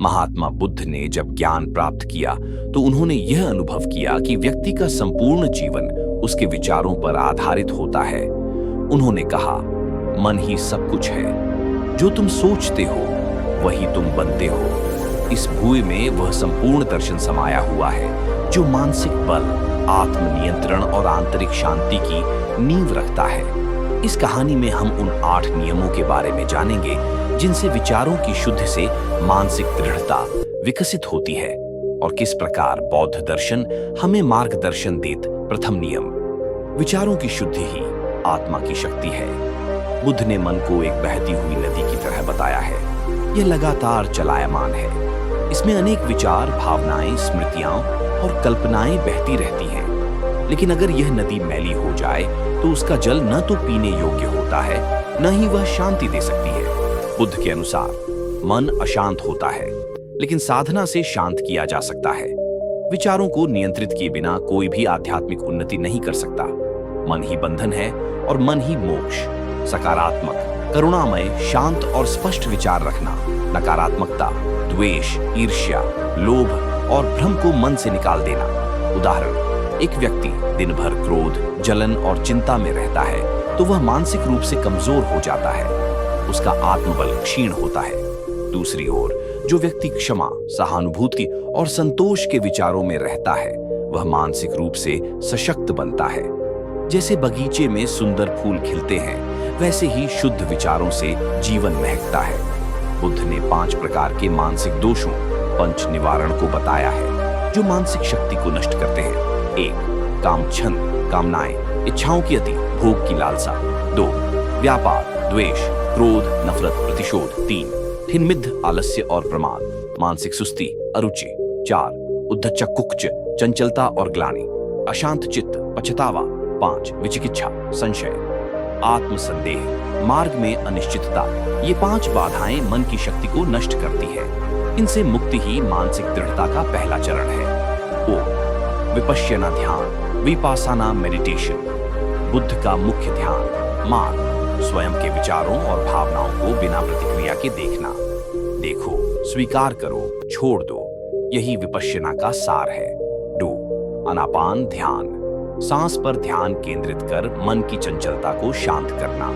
महात्मा बुद्ध ने जब ज्ञान प्राप्त किया तो उन्होंने यह अनुभव किया कि व्यक्ति का संपूर्ण जीवन उसके विचारों पर आधारित होता है। उन्होंने कहा, मन ही सब कुछ है। जो तुम सोचते हो वही तुम बनते हो। इस भूमि में वह संपूर्ण दर्शन समाया हुआ है जो मानसिक बल, आत्मनियंत्रण और आंतरिक शांति की नींव रखता है। इस कहानी में हम उन 8 नियमों के बारे में जानेंगे जिनसे विचारों की शुद्धि से मानसिक दृढ़ता विकसित होती है और किस प्रकार बौद्ध दर्शन हमें मार्गदर्शन देत। प्रथम नियम, विचारों की शुद्धि ही आत्मा की शक्ति है। बुद्ध ने मन को एक बहती हुई नदी की तरह बताया है। यह लगातार चलायमान है। इसमें अनेक विचार, भावनाएं, स्मृतियां और कल्पनाएं बहती रहती हैं। लेकिन अगर यह नदी मैली हो जाए तो उसका जल न तो पीने योग्य होता है, न ही वह शांति दे सकती है। बुद्ध के अनुसार मन अशांत होता है, लेकिन साधना से शांत किया जा सकता है। विचारों को नियंत्रित किए बिना कोई भी आध्यात्मिक उन्नति नहीं कर सकता। मन ही बंधन है और मन ही मोक्ष। सकारात्मक, करुणामय, शांत और स्पष्ट विचार रखना, नकारात्मकता, द्वेष, ईर्ष्या, लोभ और भ्रम को मन से निकाल देना। उदाहरण, एक व्यक्ति दिन भर क्रोध, जलन और चिंता में रहता है तो वह मानसिक रूप से कमजोर हो जाता है। उसका आत्मबल क्षीण होता है। दूसरी ओर जो व्यक्ति क्षमा, सहानुभूति और संतोष के विचारों में रहता है वह मानसिक रूप से सशक्त बनता है। जैसे बगीचे में सुंदर फूल खिलते हैं, वैसे ही शुद्ध विचारों से जीवन महकता है। बुद्ध ने 5 प्रकार के मानसिक दोषों, पंच निवारण को बताया है जो मानसिक शक्ति को नष्ट करते हैं। 1. कामछंद, कामनाएं, इच्छाओं की अति, भोग की लालसा। 2. व्यापार, द्वेष, क्रोध, नफरत, प्रतिशोध। 3. ठिन्मिद्ध, आलस्य और प्रमाद, मानसिक सुस्ती, अरुचि। 4. उद्धच्च कुक्च, चंचलता और ग्लानि, अशांत चित्त, पछतावा। 5. विचिकित्सा, संशय, आत्मसंदेह, मार्ग में अनिश्चितता। ये 5 बाधाएं मन की शक्ति को नष्ट करती है। इनसे मुक्ति ही मानसिक दृढ़ता का पहला चरण है। ओ विपश्यना ध्यान, विपासना मेडिटेशन। बुद्ध का मुख्य ध्यान मार्ग, स्वयं के विचारों और भावनाओं को बिना प्रतिक्रिया के देखना। देखो, स्वीकार करो, छोड़ दो, यही विपश्यना का सार है। डू अनापान ध्यान, सांस पर ध्यान केंद्रित कर मन की चंचलता को शांत करना।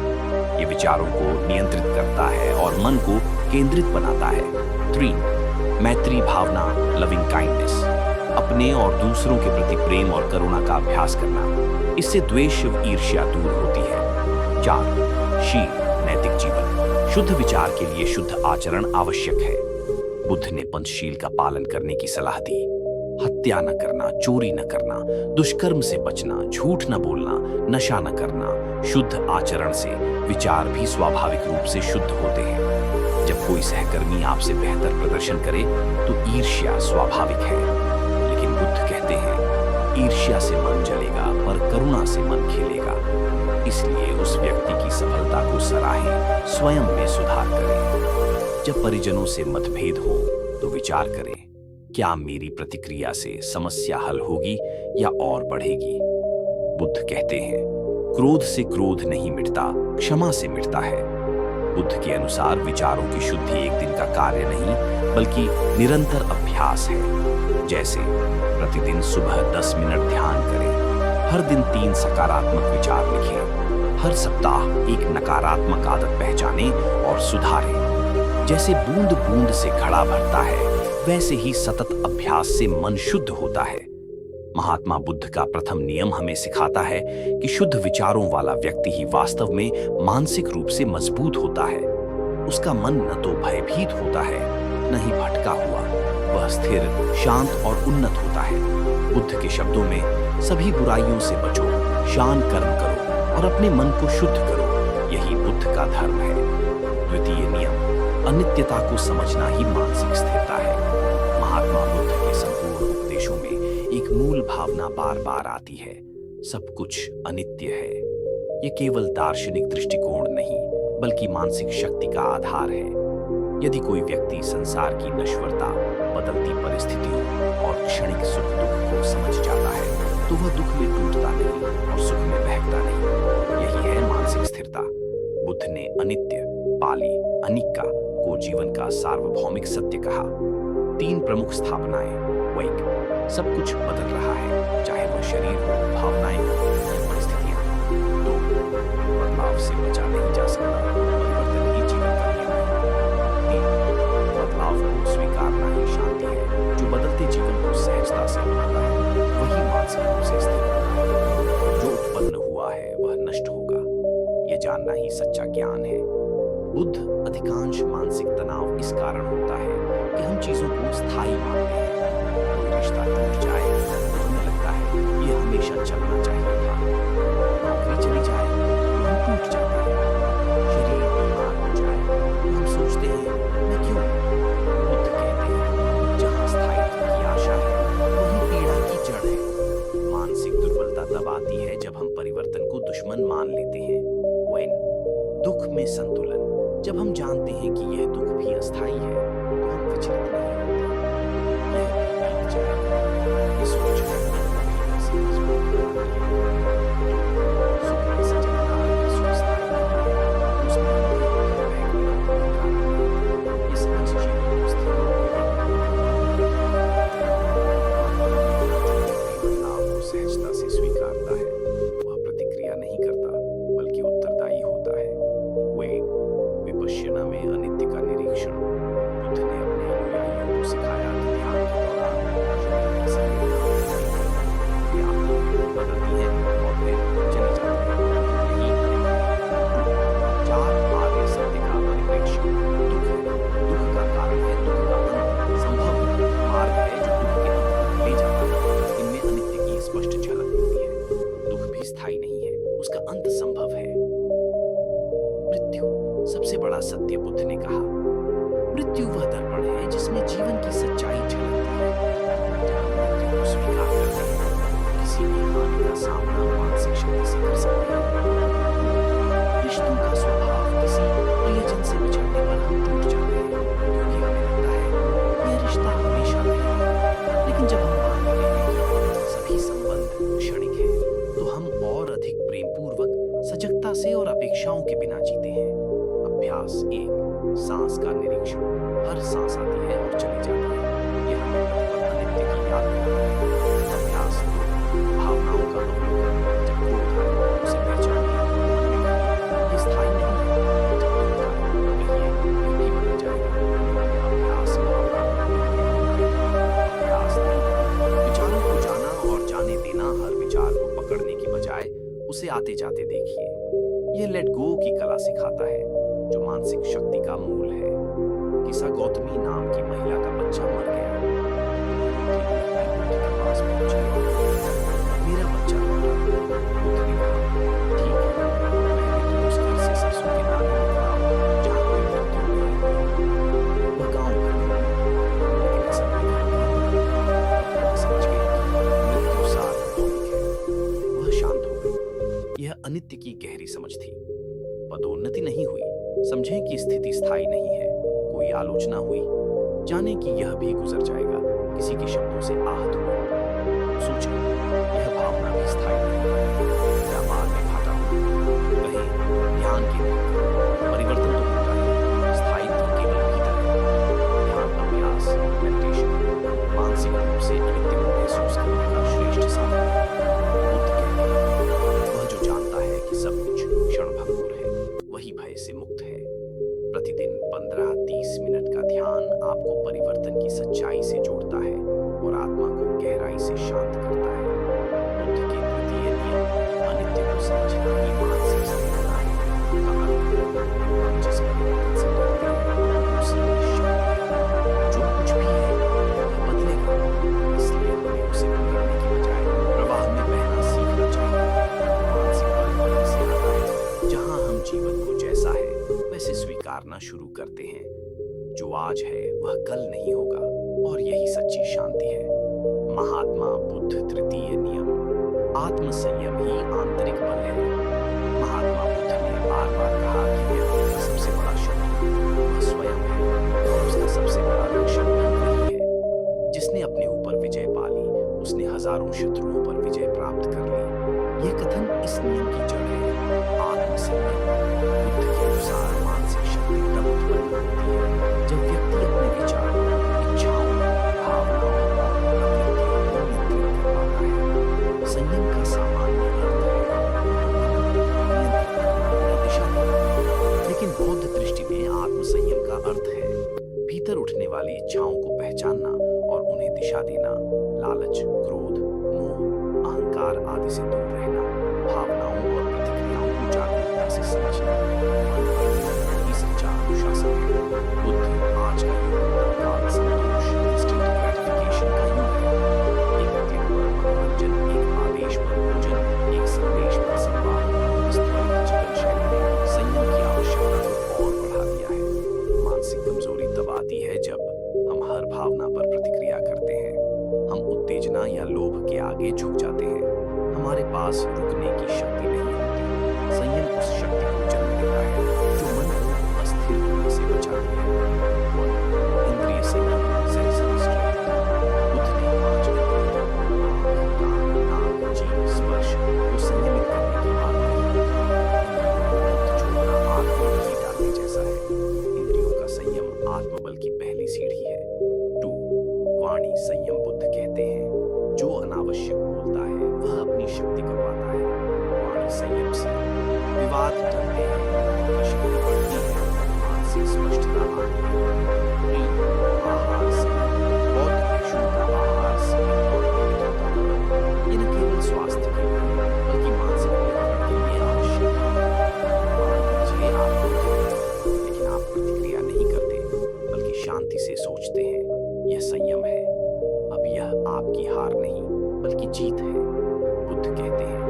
ये विचारों को नियंत्रित करता है और मन को केंद्रित बनाता है। 3. मैत्री भावना, लविंग काइंडनेस, अपने और दूसरों के प्रति प्रेम और करुणा का अभ्यास करना। इससे द्वेष व ईर्ष्या दूर होती है। 4. शील, नैतिक जीवन, शुद्ध विचार के लिए शुद्ध आचरण आवश्यक है। बुद्ध ने पंचशील का पालन करने की सलाह दी। हत्या न करना, चोरी न करना, दुष्कर्म से बचना, झूठ न बोलना, नशा न करना। शुद्ध आचरण से विचार भी स्वाभाविक रूप से शुद्ध होते हैं। जब कोई सहकर्मी आपसे बेहतर प्रदर्शन करे तो ईर्ष्या स्वाभाविक है, लेकिन बुद्ध कहते हैं ईर्ष्या से मन जलेगा पर करुणा से मन खिलेगा। इसलिए उस व्यक्ति की सफलता को सराहें, स्वयं में सुधार करें। जब परिजनों से मतभेद हो तो विचार करें, क्या मेरी प्रतिक्रिया से समस्या हल होगी या और बढ़ेगी। बुद्ध कहते हैं क्रोध से क्रोध नहीं मिटता, क्षमा से मिटता है। बुद्ध के अनुसार विचारों की शुद्धि एक दिन का कार्य नहीं बल्कि निरंतर अभ्यास है। जैसे प्रतिदिन सुबह 10 मिनट ध्यान करें, हर दिन 3 सकारात्मक विचार लिखें, हर सप्ताह एक नकारात्मक आदत पहचानें और सुधारें। जैसे बूंद बूंद से घड़ा भरता है, वैसे ही सतत अभ्यास से मन शुद्ध होता है। महात्मा बुद्ध का प्रथम नियम हमें सिखाता है कि शुद्ध विचारों वाला व्यक्ति ही वास्तव में मानसिक रूप से मजबूत होता है। उसका मन न तो भयभीत होता है, न ही भटका हुआ। वह स्थिर, शांत और उन्नत होता है। बुद्ध के शब्दों में सभी बुराइयों से बचो, शान कर्म करो और अपने मन को शुद्ध करो। यही बुद्ध का धर्म है। द्वितीय नियम, अनित्यता को समझना ही मानसिक स्थिरता है। महात्मा बुद्ध के संपूर्ण उपदेशों में एक मूल भावना बार बार आती है, सब कुछ अनित्य है। ये केवल दार्शनिक दृष्टिकोण नहीं बल्कि मानसिक शक्ति का आधार है। यदि कोई व्यक्ति संसार की नश्वरता, बदलती परिस्थितियों और क्षणिक सुख दुख को समझ जाता है तो वह दुख में टूटता नहीं और सुख में बहकता नहीं। यही है मानसिक स्थिरता। बुद्ध ने अनित्य, पाली अनिक्का को जीवन का सार्वभौमिक सत्य कहा। 3 प्रमुख स्थापनाएं। एक, सब कुछ बदल रहा है, चाहे वह शरीर हो, भावनाएं हो या परिस्थितियां। 2, बदलाव से बचा नहीं जा सकता, परिवर्तन ही जीवन का नियम है। 3, बदलाव को स्वीकारना ही शांति है। जो बदलते जीवन को सहजता से अपनाता है वही मानसिक रूप से स्थिर होता है। जो उत्पन्न हुआ है वह नष्ट होगा, यह जानना ही सच्चा ज्ञान है। बुद्ध अधिकांश मानसिक तनाव इस कारण होता है कि हम चीजों को स्थायी मानते हैं। कोई रिश्ता टूट जाए तो हमें लगता है ये हमेशा चलना चाहिए था। नौकरी चली जाए तो हम टूट जाते हैं। शरीर बीमार हो जाए तो हम सोचते हैं मैं क्यों। बुद्ध कहते हैं जहां स्थायित्व की आशा है वहीं पीड़ा की जड़ है। मानसिक दुर्बलता तब आती है जब हम परिवर्तन को दुश्मन मान लेते हैं। दुख में संतुलन, जब हम जानते हैं कि यह दुख भी अस्थायी है तो हम विचलित नहीं होते। यह बीत जाएगा, ये सोच है सुख में सजगता, सुख स्थायी नहीं है, उसमें ये समझ जीवन को स्थिर बदलाव को सहजता से स्वीकारता है। वह प्रतिक्रिया नहीं करता बल्कि उत्तरदायी होता है। विपश्यना में अनित्य का निरीक्षण। बुद्ध ने अपने अनुयायियों को सिखाया कि ध्यान के दौरान शरीर की सभी बदलती है और फिर चली जाती है। यही अनित्य। 4 आर्य सत्य का परिप्रेक्ष्य। दुख है, दुख का कारण है, दुख का अंत संभव मार्ग है जो दुख के अंत तक ले जाता है। इनमें अनित्य की स्पष्ट झलक मिलती है। दुख भी स्थायी नहीं है, उसका अंत संभव है। मृत्यु सबसे बड़ा सत्य। बुद्ध ने कहा मृत्यु वह दर्पण है जिसमें जीवन की सच्चाई झलकती है। जब हम मृत्यु को स्वीकार करते हैं किसी भी हानि का सामना मानसिक शक्ति से कर सकते हैं। रिश्तों का स्वभाव, किसी प्रियजन से बिछड़ने पर हम टूट जाते हैं क्योंकि हमें लगता है यह रिश्ता हमेशा रहेगा। लेकिन जब हम मान लेते हैं कि सभी संबंध क्षणिक है तो हम और अधिक प्रेमपूर्वक, सजगता से और अपेक्षाओं के बिना जीते हैं। अभ्यास 1, सांस का निरीक्षण। हर सांस आती है और चली जाती है, यह हमें प्रतिपल अनित्य की याद दिलाता है। अभ्यास 2, भावनाओं का अवलोकन। जब क्रोध आए उसे पहचानिए, ये स्थायी नहीं है। जब दुख आए कहिए ये भी बदल जाएगा। अभ्यास अभ्यास 3, विचारों को जाना और जाने देना। हर विचार को पकड़ने की बजाय उसे आते जाते देखिए। यह लेट गो की कला सिखाता है जो मानसिक शक्ति का मूल है। किसा गौतमी नाम की महिला का बच्चा मर गया। बुद्ध के पास पहुंचे, मेरा बच्चा लौटा। बुद्ध ने कहा ठीक है, पहले तुम उस घर से सरसों के दाने निकालो जहां कोई मृत्यु नहीं। वह गांव भर में, लेकिन ऐसा कोई घर नहीं। समझ गए कि मृत्यु सार्वभौमिक है। वह शांत हो गई। यह अनित्य की गहरी समझ थी। पदोन्नति नहीं हुई, समझें कि स्थिति स्थायी नहीं है। कोई आलोचना हुई, जाने कि यह भी गुजर जाएगा। किसी के शब्दों से आहत हुए, सोचें यह भावना भी स्थायी नहीं है। व्यापार में घाटा हुआ, कहें ध्यान केंद्रित करो, परिवर्तन तो होता है, स्थायित्व केवल भीतर है। ध्यान अभ्यास, मेडिटेशन मानसिक रूप से अनित्य को महसूस करने का श्रेष्ठ साधन है। बुद्ध कहते हैं वह जो जानता है कि सब कुछ क्षणभंगुर है वही भय से मुक्त है। प्रतिदिन 15-30 मिनट का ध्यान आपको परिवर्तन की सच्चाई से जोड़ता है और आत्मा को गहराई से शांत करता है। बुद्ध के तृतीय नियम, अनित्य को समझना ही मानसिक स्थिरता है। हम जिस परिवर्तन से डरते हैं उसी में शक्ति है। जो कुछ भी है वह बदलेगा, इसलिए हमें उसे पकड़ने की बजाय प्रवाह में बहना सीखना चाहिए। मानसिक बल वहीं से आता है जहां हम जीवन को जैसा है वैसे स्वीकारना शुरू करते हैं। जो आज है वह कल नहीं होगा और यही सच्ची शांति है। महात्मा बुद्ध तृतीय नियम, आत्म संयम ही आंतरिक बल है। महात्मा बुद्ध ने बार बार कहा कि व्यक्ति का सबसे बड़ा शत्रु वह स्वयं है और उसका सबसे बड़ा रक्षक भी वही है। जिसने अपने ऊपर विजय पा ली उसने हजारों शत्रुओं पर विजय प्राप्त कर ली। यह कथन इस नियम की जड़ है, आत्म संयम। बुद्ध के अनुसार मानसिक शक्ति तब उत्पन्न होती है जब व्यक्ति अपने विचारों, इच्छाओं वाली इच्छाओं को पहचानना और उन्हें दिशा देना, लालच, क्रोध, मोह, अहंकार आदि से दूर रहना, भावनाओं और प्रतिक्रियाओं को जागरूकता से समझना, ही सच्चा अनुशासन है। बुद्ध आज का युग तत्काल संतोष, instant gratification का युग है। एक क्लिक पर मनोरंजन, एक आदेश पर भोजन, एक संदेश पर संवाद, इस त्वरित जीवन शैली ने संयम की आवश्यकता को और बढ़ा दिया है। मानसिक कमजोरी तब आती है जब हम हर भावना पर प्रतिक्रिया करते हैं। हम उत्तेजना या लोभ के आगे झुक जाते हैं। हमारे पास रुकने की शक्ति नहीं होती। संयम उस शक्ति को जन्म देता है जो मन को अस्थिर होने से बचाती है। इंद्रिय संयम, सेंस रिस्ट्रेंट। बुद्ध ने 5 इंद्रियों, आँख, कान, नाक, जीभ, स्पर्श को संयमित करने की बात कही। इंद्रियों को छोड़ना आग में घी डालने जैसा है। इंद्रियों का संयम आत्मबल की पहली सीढ़ी है। 2. वाणी संयम। बुद्ध कहते हैं, जो अनावश्यक बोलता है वह अपनी शक्ति गंवाता है। वाणी संयम से विवाद टलते हैं, आपकी शक्ति बढ़ती है, मानसिक स्पष्टता आती है। 3. आहार संयम। बौद्ध भिक्षुओं का आहार सीमित और नियमित होता था। ये न केवल स्वास्थ्य के लिए बल्कि मानसिक नियंत्रण के लिए आवश्यक है। मान लीजिए आप बुद्ध हैं, लेकिन आप प्रतिक्रिया नहीं करते बल्कि शांति से सोचते हैं। यह संयम है। अब यह आपकी हार नहीं बल्कि जीत है। बुद्ध कहते हैं,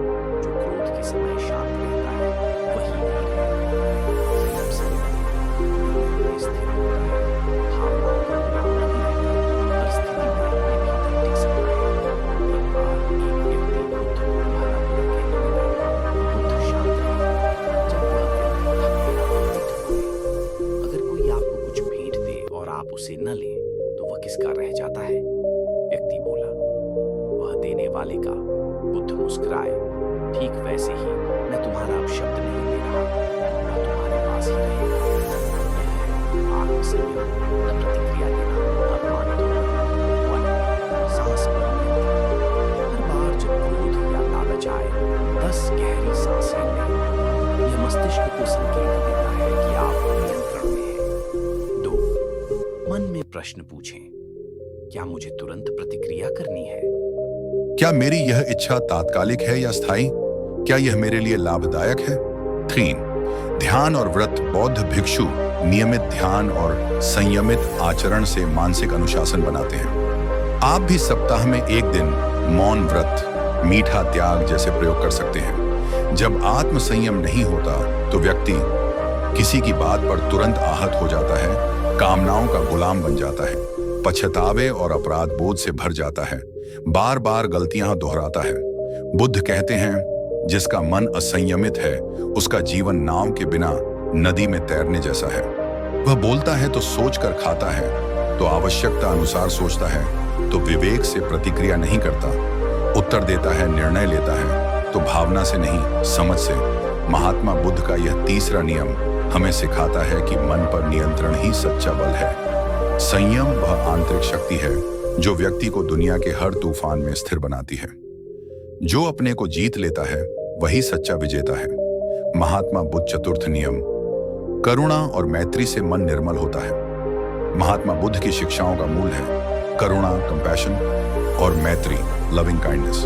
जो क्रोध के समय शांत रहता है वही वीर है। संयम से व्यक्ति निर्णय में स्थिर होता है, भावनाओं का गुलाम नहीं रहता, हर स्थिति में अपने भीतर टिक सकता है। एक बार एक व्यक्ति बुद्ध को भला बुरा कहने लगा। बुद्ध शांत रहे। जब वह व्यक्ति थक गया और निठुर हुए। अगर कोई आपको कुछ भेंट दे और आप उसे न लें तो वह किसका रह जाता है? व्यक्ति बोला, वह देने वाले का। बुद्ध मुस्कुराए, ठीक वैसे ही मैं तुम्हारा अब शब्द नहीं ले रहा, वह तुम्हारे पास ही रहेगा। यह है आत्मसंयम, न प्रतिक्रिया देना, न अपमानित होना। 1. सांस पर नियंत्रण। हर बार जब क्रोध या लालच आए, 10 गहरी सांसें लें। यह मस्तिष्क को संकेत देता है कि आप नियंत्रण में हैं। 2. मन में प्रश्न पूछें, क्या मुझे तुरंत प्रतिक्रिया करनी है? क्या मेरी यह इच्छा तात्कालिक है या स्थायी? क्या यह मेरे लिए लाभदायक है? 3. ध्यान और व्रत। बौद्ध भिक्षु नियमित ध्यान और संयमित आचरण से मानसिक अनुशासन बनाते हैं। आप भी सप्ताह में एक दिन मौन व्रत, मीठा त्याग जैसे प्रयोग कर सकते हैं। जब आत्म संयम नहीं होता तो व्यक्ति किसी की बात पर तुरंत आहत हो जाता है, कामनाओं का गुलाम बन जाता है, पछतावे और अपराध बोध से भर जाता है, बार बार गलतियां दोहराता है। बुद्ध कहते हैं, जिसका मन असंयमित है उसका जीवन नाव के बिना नदी में तैरने जैसा है। वह बोलता है तो सोचकर खाता है, तो आवश्यकता अनुसार सोचता है, तो विवेक से प्रतिक्रिया नहीं करता, उत्तर देता है, निर्णय लेता है, तो भावना से नहीं समझ से। महात्मा बुद्ध का यह तीसरा नियम हमें सिखाता है कि मन पर नियंत्रण ही सच्चा बल है। संयम वह आंतरिक शक्ति है जो व्यक्ति को दुनिया के हर तूफान में स्थिर बनाती है। जो अपने को जीत लेता है वही सच्चा विजेता है। महात्मा बुद्ध चतुर्थ नियम। करुणा और मैत्री से मन निर्मल होता है। महात्मा बुद्ध की शिक्षाओं का मूल है करुणा, कंपैशन, और मैत्री, लविंग काइंडनेस।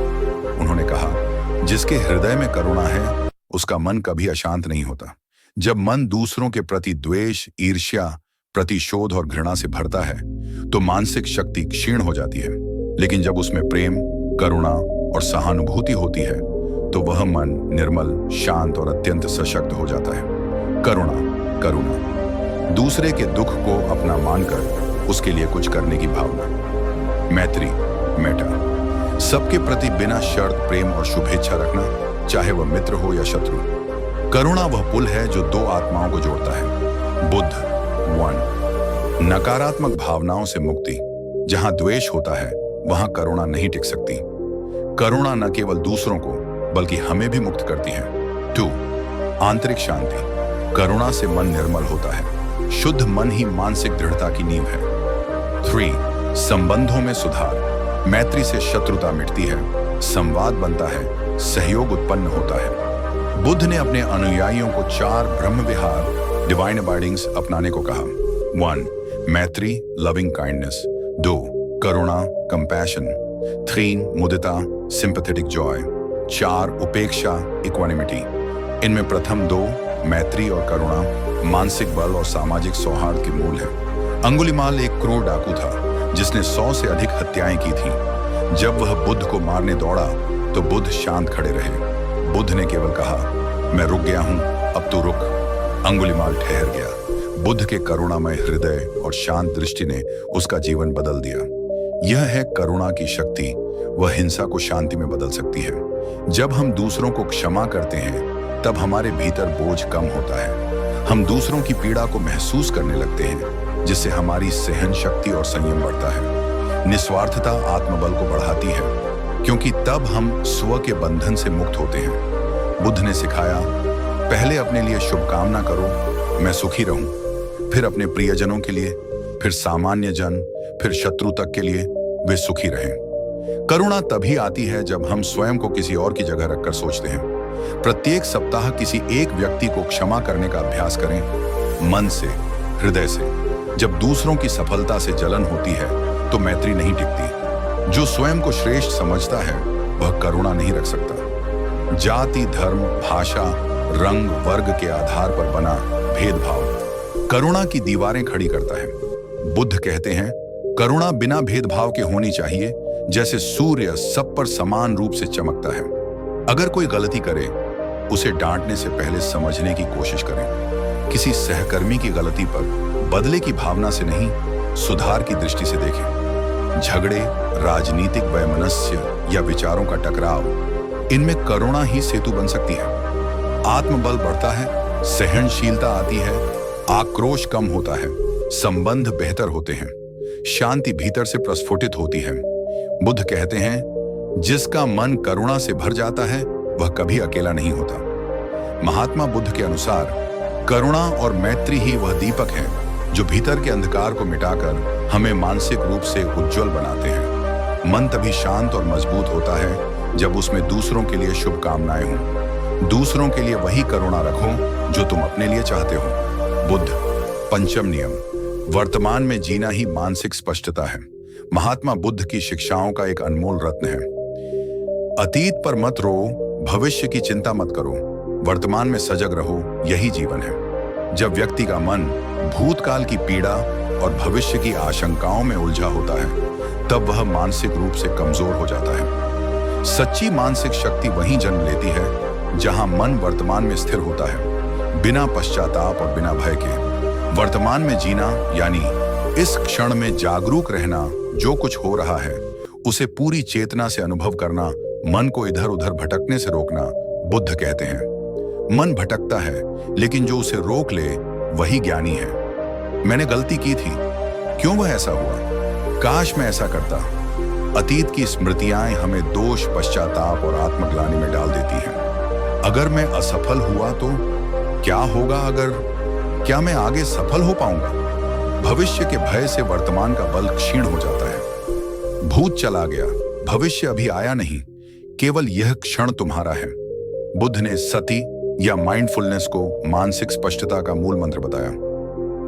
उन्होंने कहा, जिसके हृदय में करुणा है उसका मन कभी अशांत नहीं होता। जब मन दूसरों के प्रति द्वेष, ईर्ष्या, प्रतिशोध और घृणा से भरता है तो मानसिक शक्ति क्षीण हो जाती है। लेकिन जब उसमें प्रेम, करुणा और सहानुभूति होती है तो वह मन निर्मल, शांत और अत्यंत सशक्त हो जाता है। करुणा, दूसरे के दुख को अपना मानकर उसके लिए कुछ करने की भावना। मैत्री, मेटा, सबके प्रति बिना शर्त प्रेम और शुभेच्छा रखना, चाहे वह मित्र हो या शत्रु। करुणा वह पुल है जो दो आत्माओं को जोड़ता है। बुद्ध 1. नकारात्मक भावनाओं से मुक्ति। जहां द्वेष होता है वहां करुणा नहीं टिक सकती। करुणा न केवल दूसरों को बल्कि हमें भी मुक्त करती है। 2. आंतरिक शांति। करुणा से मन निर्मल होता है। शुद्ध मन ही मानसिक दृढ़ता की नींव है। 3. संबंधों में सुधार। मैत्री से शत्रुता मिटती है, संवाद बनता है, सहयोग उत्पन्न होता है। बुद्ध ने अपने अनुयायियों को 4 ब्रह्म विहार, डिवाइन अबाइडिंग्स अपनाने को कहा। 1. मैत्री लविंग काइंडनेस, 2 करुणा कंपैशन, 3 मुदिता सिंपैथेटिक जॉय, 4 उपेक्षा इक्वानिमिटी। इनमें प्रथम 2 मैत्री और करुणा मानसिक बल और सामाजिक सौहार्द के मूल है। अंगुलिमाल एक क्रूर डाकू था जिसने 100 से अधिक हत्याएं की थीं। जब वह बुद्ध को मारने दौड़ा तो बुद्ध शांत खड़े रहे। बुद्ध ने केवल कहा, मैं रुक गया हूं, अब तू रुक। अंगुलिमाल ठहर गया। बुद्ध के करुणामय हृदय और शांत दृष्टि ने उसका जीवन बदल दिया। यह है करुणा की शक्ति, वह हिंसा को शांति में बदल सकती है। जब हम दूसरों को क्षमा करते हैं तब हमारे भीतर बोझ कम होता है। हम दूसरों की पीड़ा को महसूस करने लगते हैं, जिससे हमारी सहन शक्ति और संयम बढ़ता है। निस्वार्थता आत्मबल को बढ़ाती है, क्योंकि तब हम स्व के बंधन से मुक्त होते हैं। बुद्ध ने सिखाया, पहले अपने लिए शुभकामना करो, मैं सुखी रहूं, फिर अपने प्रियजनों के लिए, फिर सामान्य जन, फिर शत्रु तक के लिए वे सुखी रहें। करुणा तभी आती है जब हम स्वयं को किसी और की जगह रखकर सोचते हैं। प्रत्येक सप्ताह किसी एक व्यक्ति को क्षमा करने का अभ्यास करें, मन से, हृदय से। जब दूसरों की सफलता से जलन होती है तो मैत्री नहीं टिकती। जो स्वयं को श्रेष्ठ समझता है वह करुणा नहीं रख सकता। जाति, धर्म, भाषा, रंग, वर्ग के आधार पर बना भेदभाव करुणा की दीवारें खड़ी करता है। बुद्ध कहते हैं, करुणा बिना भेदभाव के होनी चाहिए, जैसे सूर्य सब पर समान रूप से चमकता है। अगर कोई गलती करे, उसे डांटने से पहले समझने की कोशिश करें। किसी सहकर्मी की गलती पर बदले की भावना से नहीं, सुधार की दृष्टि से देखें। झगड़े, राजनीतिक वैमनस्य या विचारों का टकराव, इनमें करुणा ही सेतु बन सकती है। आत्मबल बढ़ता है, सहनशीलता आती है, आक्रोश कम होता है, संबंध बेहतर होते हैं, शांति भीतर से प्रस्फुटित होती है। बुद्ध कहते हैं, जिसका मन करुणा से भर जाता है वह कभी अकेला नहीं होता। महात्मा बुद्ध के अनुसार करुणा और मैत्री ही वह दीपक है जो भीतर के अंधकार को मिटाकर हमें मानसिक रूप से उज्जवल बनाते हैं। मन तभी शांत और मजबूत होता है जब उसमें दूसरों के लिए शुभकामनाएं हों। दूसरों के लिए वही करुणा रखो जो तुम अपने लिए चाहते हो। बुद्ध। पंचम नियम, वर्तमान में जीना ही मानसिक स्पष्टता है। महात्मा बुद्ध की शिक्षाओं का एक अनमोल रत्न है। अतीत पर मत रो, भविष्य की चिंता मत करो, वर्तमान में सजग रहो, यही जीवन है। जब व्यक्ति का मन भूतकाल की पीड़ा और भविष्य की आशंकाओं में उलझा होता है तब वह मानसिक रूप से कमजोर हो जाता है। सच्ची मानसिक शक्ति वहीं जन्म लेती है जहां मन वर्तमान में स्थिर होता है, बिना पश्चाताप और बिना भय के। वर्तमान में जीना यानी इस क्षण में जागरूक रहना, जो कुछ हो रहा है उसे पूरी चेतना से अनुभव करना, मन को इधर उधर भटकने से रोकना। बुद्ध कहते हैं, मन भटकता है लेकिन जो उसे रोक ले वही ज्ञानी है। मैंने गलती की थी, क्यों वह ऐसा हुआ? काश मैं ऐसा करता। अतीत की स्मृतियां हमें दोष, पश्चाताप और आत्मग्लानि में डाल देती हैं। अगर मैं असफल हुआ तो क्या होगा? क्या मैं आगे सफल हो पाऊंगा? भविष्य के भय से वर्तमान का बल क्षीण हो जाता है। भूत चला गया, भविष्य अभी आया नहीं, केवल यह क्षण तुम्हारा है। बुद्ध ने सति या माइंडफुलनेस को मानसिक स्पष्टता का मूल मंत्र बताया।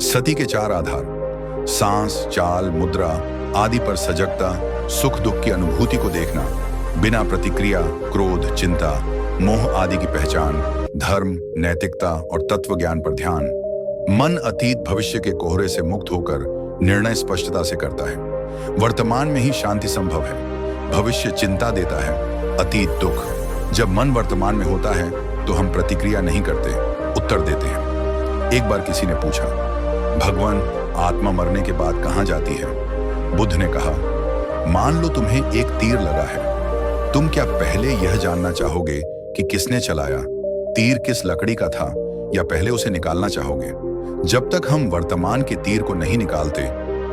सति के 4 आधार, सांस, चाल, मुद्रा आदि पर सजगता, सुख दुख की अनुभूति को देखना, बिना प्रतिक्रिया, क्रोध, चिंता, मोह आदि की पहचान, धर्म, नैतिकता और तत्व ज्ञान पर ध्यान। मन अतीत भविष्य के कोहरे से मुक्त होकर निर्णय स्पष्टता से करता है। वर्तमान में ही शांति संभव है। भविष्य चिंता देता है, अतीत दुख। जब मन वर्तमान में होता है तो हम प्रतिक्रिया नहीं करते, उत्तर देते हैं। एक बार किसी ने पूछा, भगवान, आत्मा मरने के बाद कहां जाती है? बुद्ध ने कहा, मान लो तुम्हें एक तीर लगा है, तुम क्या पहले यह जानना चाहोगे कि किसने चलाया, तीर किस लकड़ी का था, या पहले उसे निकालना चाहोगे? जब तक हम वर्तमान के तीर को नहीं निकालते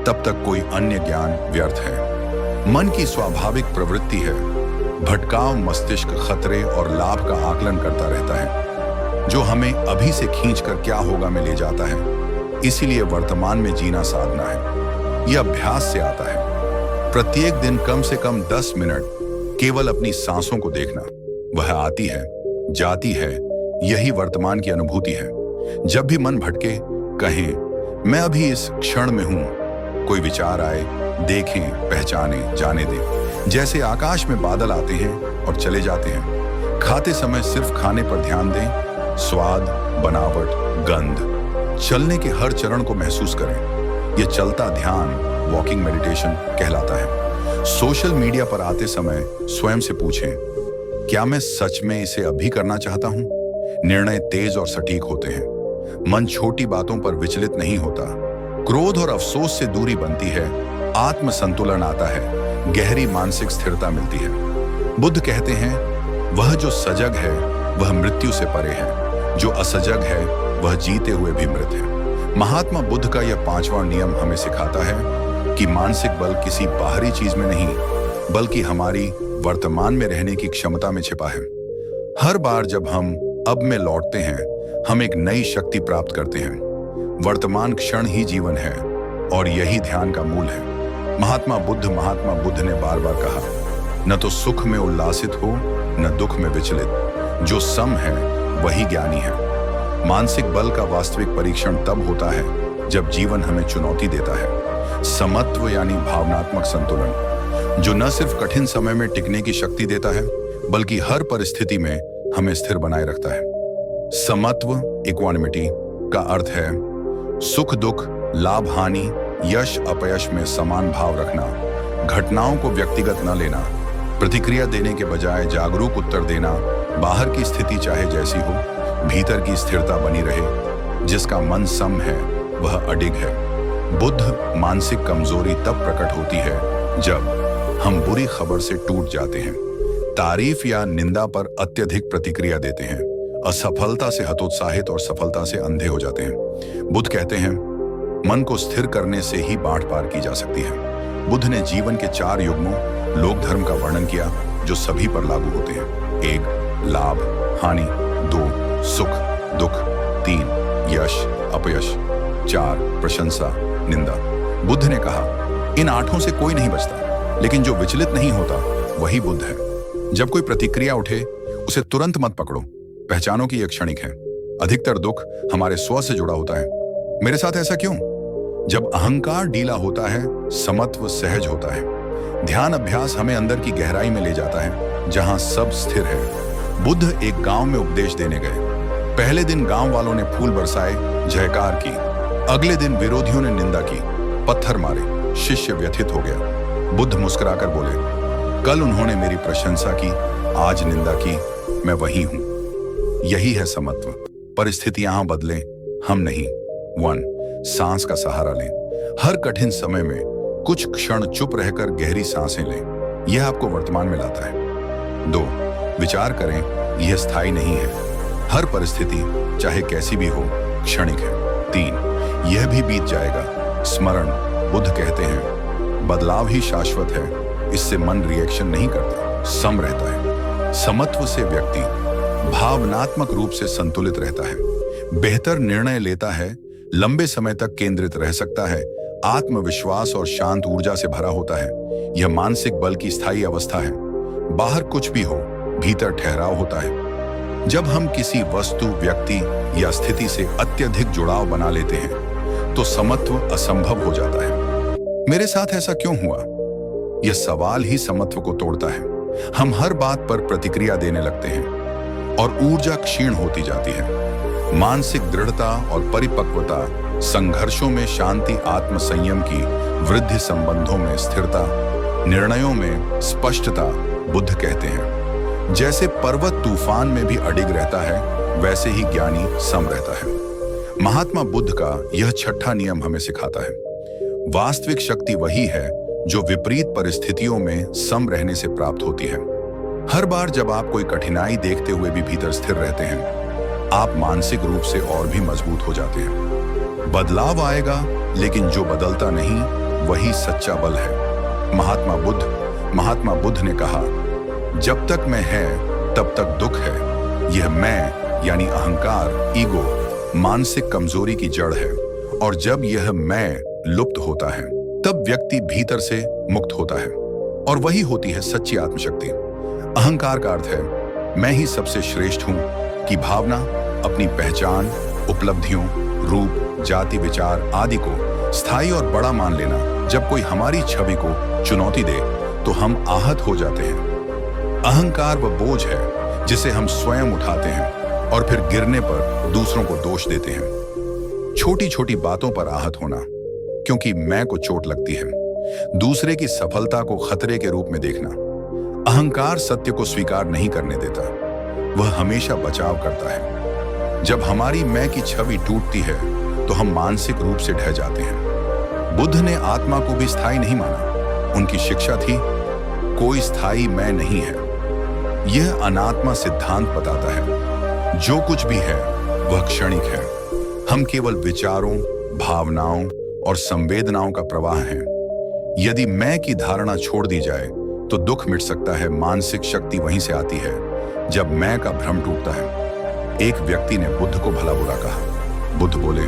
तब तक कोई अन्य ज्ञान व्यर्थ है। मन की स्वाभाविक प्रवृत्ति है, भटकाव मस्तिष्क खतरे और लाभ का आकलन करता रहता है, जो हमें अभी से खींचकर क्या होगा में ले जाता है। इसीलिए वर्तमान में जीना साधना है। यह अभ्यास से आता है। प्रत्येक दिन कम से कम 10 मिनट केवल अपनी सांसों को देखना। वह आती है, जाती है, यही वर्तमान की अनुभूति है। जब भी मन भटके, कहें, मैं अभी इस क्षण में हूं। कोई विचार आए, देखें, पहचाने, जाने दें। जैसे आकाश में बादल आते हैं और चले जाते हैं। खाते समय सिर्फ खाने पर ध्यान दें, स्वाद, बनावट, गंध, चलने के हर चरण को महसूस करें। यह चलता ध्यान वॉकिंग मेडिटेशन कहलाता है। सोशल मीडिया पर आते समय स्वयं से पूछें, क्या मैं सच में इसे अभी करना चाहता हूं? निर्णय तेज और सटीक होते हैं। मन छोटी बातों पर विचलित नहीं होता। क्रोध और अफसोस से दूरी बनती है। आत्म संतुलन आता है। गहरी मानसिक स्थिरता मिलती है। बुद्ध कहते हैं, वह जो सजग है वह मृत्यु से परे है, जो असजग है वह जीते हुए भी मृत है। महात्मा बुद्ध का यह 5वां नियम हमें सिखाता है कि मानसिक बल किसी बाहरी चीज में नहीं, बल्कि हमारी वर्तमान में रहने की क्षमता में छिपा है। हर बार जब हम अब में लौटते हैं, हम एक नई शक्ति प्राप्त करते हैं। वर्तमान क्षण ही जीवन है और यही ध्यान का मूल है। महात्मा बुद्ध ने बार बार कहा, न तो सुख में उल्लासित हो, न दुख में विचलित। जो सम है वही ज्ञानी है। मानसिक बल का वास्तविक परीक्षण तब होता है जब जीवन हमें चुनौती देता है। समत्व यानी भावनात्मक संतुलन, जो न सिर्फ कठिन समय में टिकने की शक्ति देता है, बल्कि हर परिस्थिति में हमें स्थिर बनाए रखता है। समत्व इक्वानिमिटी का अर्थ है सुख दुख, लाभ हानि, यश अपयश में समान भाव रखना, घटनाओं को व्यक्तिगत न लेना, प्रतिक्रिया देने के बजाय जागरूक उत्तर देना। बाहर की स्थिति चाहे जैसी हो, भीतर की स्थिरता बनी रहे। जिसका मन सम है वह अडिग है। बुद्ध मानसिक कमजोरी तब प्रकट होती है जब हम बुरी खबर से टूट जाते हैं, तारीफ या निंदा पर अत्यधिक प्रतिक्रिया देते हैं, असफलता से हतोत्साहित और सफलता से अंधे हो जाते हैं। बुद्ध कहते हैं, मन को स्थिर करने से ही बाढ़ पार की जा सकती है। बुद्ध ने जीवन के 4 युग्मों लोक धर्म का वर्णन किया जो सभी पर लागू होते हैं। 1 लाभ हानि, 2 सुख दुख, 3 यश अपयश, 4 प्रशंसा निंदा। बुद्ध ने कहा, इन 8 से कोई नहीं बचता, लेकिन जो विचलित नहीं होता वही बुद्ध है। जब कोई प्रतिक्रिया उठे उसे तुरंत मत पकड़ो, पहचानो कि यह क्षणिक है। अधिकतर दुख हमारे स्व से जुड़ा होता है। मेरे साथ ऐसा क्यों? जब अहंकार ढीला होता है, समत्व सहज होता है। ध्यान अभ्यास हमें अंदर की गहराई में ले जाता है, जहां सब स्थिर है। बुद्ध एक गांव में उपदेश देने गए। पहले दिन गांव वालों ने फूल बरसाए, जयकार की। अगले दिन विरोधियों ने निंदा की, पत्थर मारे। शिष्य व्यथित हो गया। बुद्ध मुस्कुराकर बोले, कल उन्होंने मेरी प्रशंसा की, आज निंदा की, मैं वही हूं। यही है समत्व। परिस्थितियां बदलें, हम नहीं। 1 सांस का सहारा लें। हर कठिन समय में कुछ क्षण चुप रहकर गहरी सांसें लें। यह आपको वर्तमान में लाता है। 2 विचार करें, यह स्थायी नहीं है। हर परिस्थिति चाहे कैसी भी हो क्षणिक है। 3 यह भी बीत जाएगा। स्मरण, बुद्ध कहते हैं, बदलाव ही शाश्वत है। इससे मन रिएक्शन नहीं करता, सम रहता है। समत्व से व्यक्ति भावनात्मक रूप से संतुलित रहता है, बेहतर निर्णय लेता है, लंबे समय तक केंद्रित रह सकता है, आत्मविश्वास और शांत ऊर्जा से भरा होता है। यह मानसिक बल की स्थायी अवस्था है। बाहर कुछ भी हो, भीतर ठहराव होता है। जब हम किसी वस्तु, व्यक्ति या स्थिति से अत्यधिक जुड़ाव बना लेते हैं, तो समत्व असंभव हो जाता है। मेरे साथ ऐसा क्यों हुआ? यह सवाल ही समत्व को तोड़ता है। हम हर बात पर प्रतिक्रिया देने लगते हैं और ऊर्जा क्षीण होती जाती है। मानसिक दृढ़ता और परिपक्वता, संघर्षों में शांति, आत्मसंयम की वृद्धि, संबंधों में स्थिरता, निर्णयों में स्पष्टता। बुद्ध कहते हैं, जैसे पर्वत तूफान में भी अडिग रहता है, वैसे ही ज्ञानी सम रहता है। महात्मा बुद्ध का यह 6ठा नियम हमें सिखाता है, वास्तविक शक्ति वही है जो विपरीत परिस्थितियों में सम रहने से प्राप्त होती है। हर बार जब आप कोई कठिनाई देखते हुए भी भीतर स्थिर रहते हैं, आप मानसिक रूप से और भी मजबूत हो जाते हैं। बदलाव आएगा, लेकिन जो बदलता नहीं वही सच्चा बल है। महात्मा बुद्ध ने कहा, जब तक मैं है तब तक दुख है। यह मैं यानी अहंकार, ईगो, मानसिक कमजोरी की जड़ है। और जब यह मैं लुप्त होता है, तब व्यक्ति भीतर से मुक्त होता है, और वही होती है सच्ची आत्मशक्ति। अहंकार का अर्थ है मैं ही सबसे श्रेष्ठ हूं की भावना, अपनी पहचान, उपलब्धियों, रूप, जाति, विचार आदि को स्थायी और बड़ा मान लेना, जब कोई हमारी छवि को चुनौती दे तो हम आहत हो जाते हैं। अहंकार वह बोझ है जिसे हम स्वयं उठाते हैं और फिर गिरने पर दूसरों को दोष देते हैं। छोटी छोटी बातों पर आहत होना क्योंकि मैं को चोट लगती है, दूसरे की सफलता को खतरे के रूप में देखना। अहंकार सत्य को स्वीकार नहीं करने देता, वह हमेशा बचाव करता है। जब हमारी मैं की छवि टूटती है तो हम मानसिक रूप से ढह जाते हैं। बुद्ध ने आत्मा को भी स्थायी नहीं माना। उनकी शिक्षा थी, कोई स्थायी मैं नहीं है। यह अनात्मा सिद्धांत बताता है, जो कुछ भी है वह क्षणिक है। हम केवल विचारों, भावनाओं और संवेदनाओं का प्रवाह हैं। यदि मैं की धारणा छोड़ दी जाए तो दुख मिट सकता है। मानसिक शक्ति वहीं से आती है जब मैं का भ्रम टूटता है। एक व्यक्ति ने बुद्ध को भला बुरा कहा। बुद्ध बोले,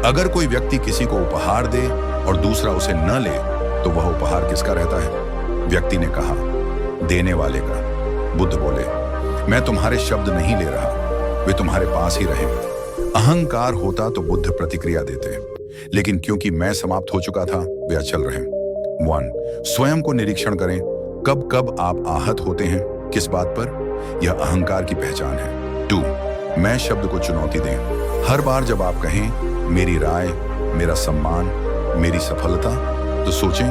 अगर कोई व्यक्ति किसी को उपहार दे और दूसरा उसे न ले तो वह उपहार किसका रहता है? व्यक्ति ने कहा, देने वाले का। बुद्ध बोले, मैं तुम्हारे शब्द नहीं ले रहा, वे तुम्हारे पास ही रहे। अहंकार होता तो बुद्ध प्रतिक्रिया देते, लेकिन क्योंकि मैं समाप्त हो चुका था, वे अचल रहे। 1. स्वयं को निरीक्षण करें। कब कब आप आहत होते हैं, किस बात पर? यह अहंकार की पहचान है। 2. मैं शब्द को चुनौती दें। हर बार जब आप कहें मेरी राय, मेरा सम्मान, मेरी सफलता, तो सोचें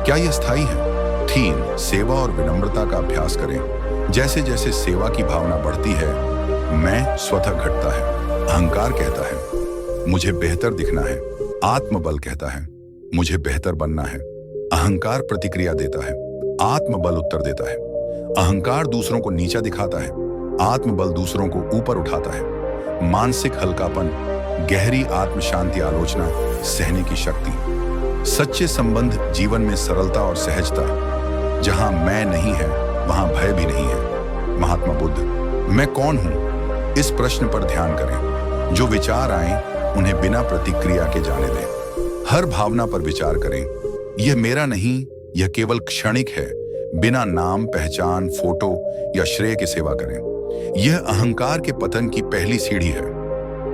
क्या यह स्थायी है? 3. सेवा और विनम्रता का अभ्यास करें। जैसे जैसे सेवा की भावना बढ़ती है, मैं स्वतः घटता है। अहंकार कहता है मुझे बेहतर दिखना है, आत्मबल कहता है मुझे बेहतर बनना है। अहंकार प्रतिक्रिया देता है, आत्मबल उत्तर देता है। अहंकार दूसरों को नीचा दिखाता है, आत्मबल दूसरों को ऊपर उठाता है। मानसिक हल्कापन, गहरी आत्म शांति, आलोचना, सहने की शक्ति। सच्चे संबंध जीवन में सरलता और सहजता। जहां मैं नहीं है वहां भय भी नहीं है। महात्मा बुद्ध, मैं कौन हूं? इस प्रश्न पर ध्यान करें। जो विचार आए उन्हें बिना प्रतिक्रिया के जाने दें। हर भावना पर विचार करें, यह मेरा नहीं, यह केवल क्षणिक है। बिना नाम, पहचान, फोटो या श्रेय के सेवा करें। यह अहंकार के पतन की पहली सीढ़ी है।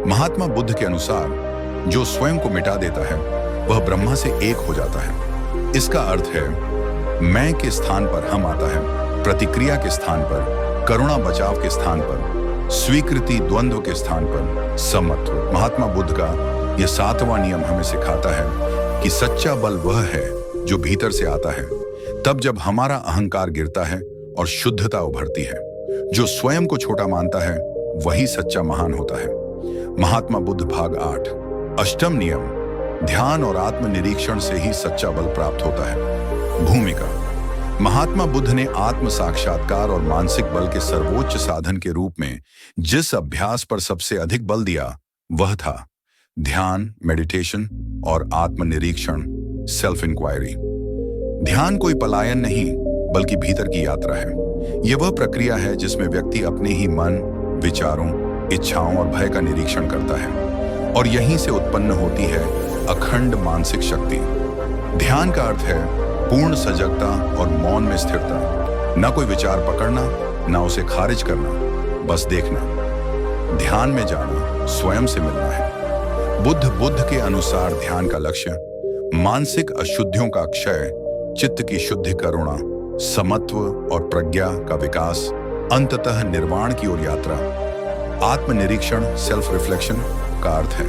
महात्मा बुद्ध के अनुसार जो स्वयं को मिटा देता है वह ब्रह्मा से एक हो जाता है। इसका अर्थ है मैं के स्थान पर हम आता है, प्रतिक्रिया के स्थान पर करुणा, बचाव के स्थान पर स्वीकृति, द्वंद्व के स्थान पर समत्व। महात्मा बुद्ध का यह 7वां नियम हमें सिखाता है कि सच्चा बल वह है जो भीतर से आता है, तब जब हमारा अहंकार गिरता है और शुद्धता उभरती है। जो स्वयं को छोटा मानता है वही सच्चा महान होता है। महात्मा बुद्ध भाग 8। अष्टम नियम, ध्यान और आत्मनिरीक्षण से ही सच्चा बल प्राप्त होता है। भूमिका, महात्मा बुद्ध ने आत्म साक्षात्कार और मानसिक बल के सर्वोच्च साधन के रूप में जिस अभ्यास पर सबसे अधिक बल दिया वह था ध्यान, मेडिटेशन और आत्मनिरीक्षण, सेल्फ इंक्वायरी। ध्यान कोई पलायन नहीं बल्कि भीतर की यात्रा है। यह वह प्रक्रिया है जिसमें व्यक्ति अपने ही मन, विचारों, इच्छाओं और भय का निरीक्षण करता है और यहीं से उत्पन्न होती है अखंड मानसिक शक्ति। ध्यान का अर्थ है पूर्ण सजगता और मौन में स्थिरता। न कोई विचार पकड़ना, न उसे खारिज करना, बस देखना। ध्यान में जाना स्वयं से मिलना है। बुद्ध के अनुसार ध्यान का लक्ष्य मानसिक अशुद्धियों का क्षय, चित्त की शुद्धि, करुणा, समत्व और प्रज्ञा का विकास, अंततः निर्वाण की ओर यात्रा। आत्मनिरीक्षण, सेल्फ रिफ्लेक्शन का अर्थ है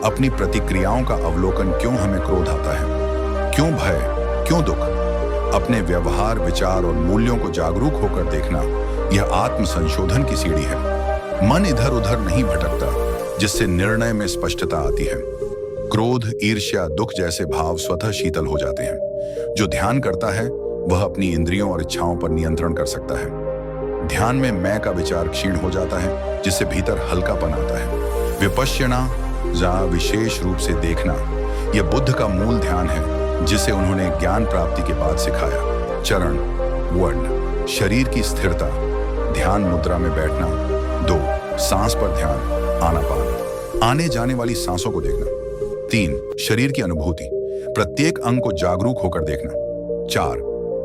अपनी प्रतिक्रियाओं का अवलोकन। क्यों हमें क्रोध आता है, क्यों भय, क्यों दुख? अपने व्यवहार, विचार और मूल्यों को जागरूक होकर देखना, यह आत्म संशोधन की सीढ़ी है। मन इधर उधर नहीं भटकता, जिससे निर्णय में स्पष्टता आती है। क्रोध, ईर्ष्या, दुख जैसे भाव स्वतः शीतल हो जाते हैं। जो ध्यान करता है वह अपनी इंद्रियों और इच्छाओं पर नियंत्रण कर सकता है। ध्यान में मैं का विचार क्षीण हो जाता है, जिससे भीतर हल्कापन आता है। विपश्यना, जहाँ विशेष रूप से देखना, यह बुद्ध का मूल ध्यान है जिसे उन्होंने ज्ञान प्राप्ति के बाद सिखाया। चरण, वर्ण, शरीर की स्थिरता, ध्यान मुद्रा में बैठना। 2. सांस पर ध्यान, आनापान, आने जाने वाली सांसों को देखना। 3. शरीर की अनुभूति, प्रत्येक अंग को जागरूक होकर देखना। 4.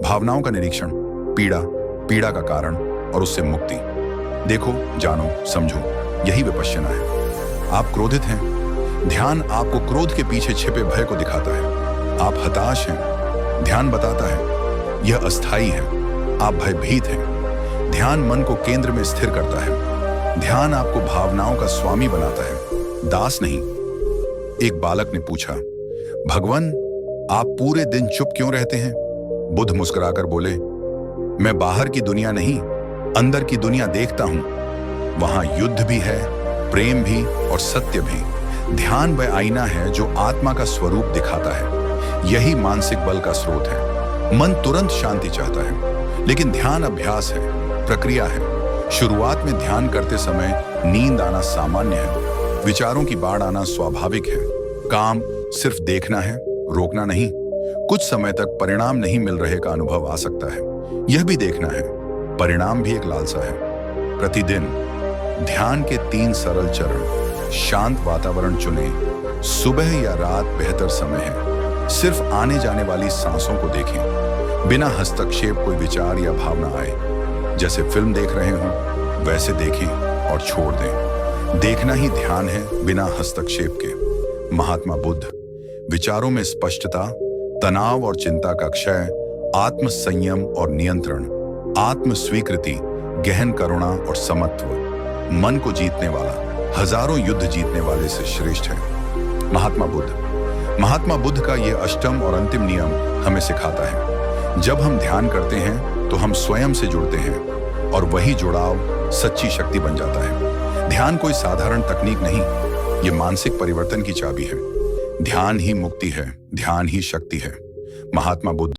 भावनाओं का निरीक्षण, पीड़ा का कारण और उससे मुक्ति। देखो, जानो, समझो, यही विपश्यना है। आप क्रोधित हैं, ध्यान आपको क्रोध के पीछे छिपे भय को दिखाता है। आप हताश हैं, ध्यान बताता है यह अस्थायी है। आप भयभीत हैं, ध्यान मन को केंद्र में स्थिर करता है। ध्यान आपको भावनाओं का स्वामी बनाता है, दास नहीं। एक बालक ने पूछा, भगवान आप पूरे दिन चुप क्यों रहते हैं? बुद्ध मुस्कुराकर बोले, मैं बाहर की दुनिया नहीं, अंदर की दुनिया देखता हूं। वहां युद्ध भी है, प्रेम भी और सत्य भी। ध्यान वह आईना है जो आत्मा का स्वरूप दिखाता है। यही मानसिक बल का स्रोत है। मन तुरंत शांति चाहता है, लेकिन ध्यान अभ्यास है, प्रक्रिया है। शुरुआत में ध्यान करते समय नींद आना सामान्य है, विचारों की बाढ़ आना स्वाभाविक है। काम सिर्फ देखना है, रोकना नहीं। कुछ समय तक परिणाम नहीं मिल रहे का अनुभव आ सकता है। यह भी देखना है, परिणाम भी एक लालसा है। प्रतिदिन ध्यान के 3 सरल चरण। शांत वातावरण चुनें, सुबह या रात बेहतर समय है। सिर्फ आने जाने वाली सांसों को देखें, बिना हस्तक्षेप कोई विचार या भावना आए। जैसे फिल्म देख रहे हों वैसे देखें और छोड़ दें। देखना ही ध्यान है, बिना हस्तक्षेप के। महात्मा बुद्ध। विचारों में स्पष्टता, तनाव और चिंता का क्षय, आत्म संयम और नियंत्रण, आत्म स्वीकृति, गहन करुणा और समत्व। मन को जीतने वाला हजारों युद्ध जीतने वाले से श्रेष्ठ है। महात्मा बुद्ध का यह अष्टम और अंतिम नियम हमें सिखाता है, जब हम ध्यान करते हैं तो हम स्वयं से जुड़ते हैं और वही जुड़ाव सच्ची शक्ति बन जाता है। ध्यान कोई साधारण तकनीक नहीं, ये मानसिक परिवर्तन की चाबी है। ध्यान ही मुक्ति है, ध्यान ही शक्ति है। महात्मा बुद्ध।